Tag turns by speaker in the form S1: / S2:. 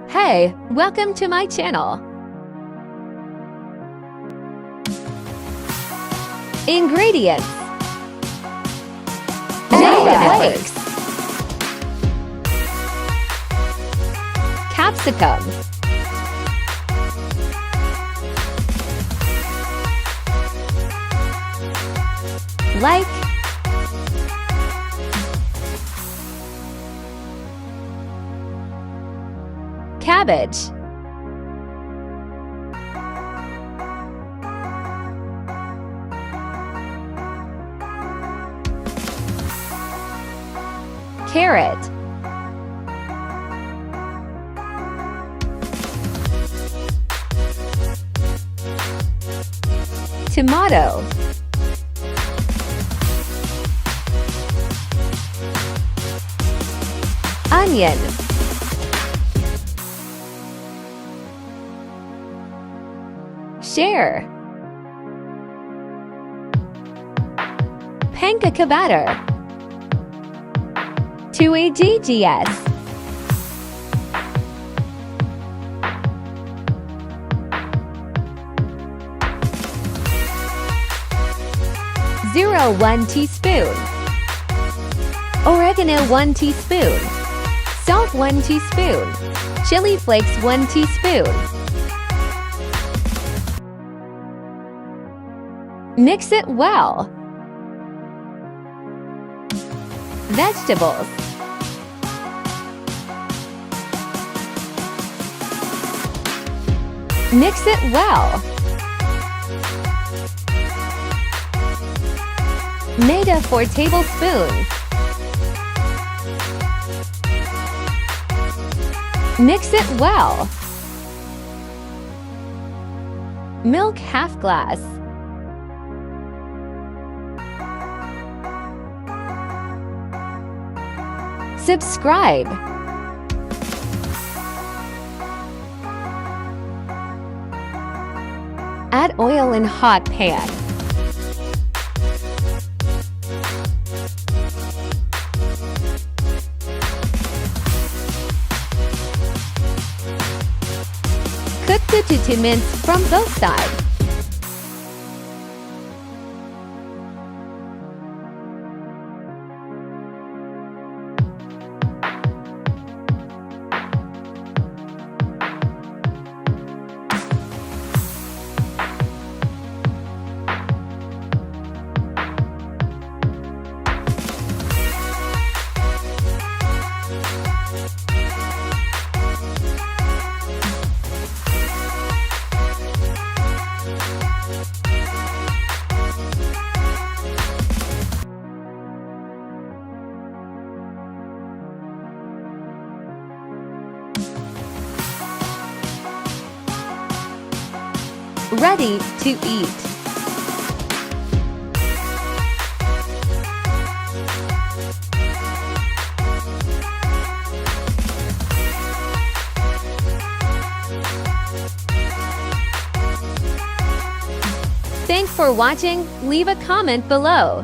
S1: Hey, welcome to my channel. Ingredients: Maida flakes, capsicum, like, cabbage, carrot, tomato, onion, share, pancake batter, 2AGGS, Zeera 1 teaspoon, oregano 1 teaspoon, salt 1 teaspoon, chili flakes 1 teaspoon. Mix it well. Vegetables: mix it well. Maida 4 tablespoons. Mix it well. Milk half glass. Subscribe. Add oil in hot pan. Cook 2 to 2 minutes from both sides. Ready to eat. Thanks for watching. Leave a comment below.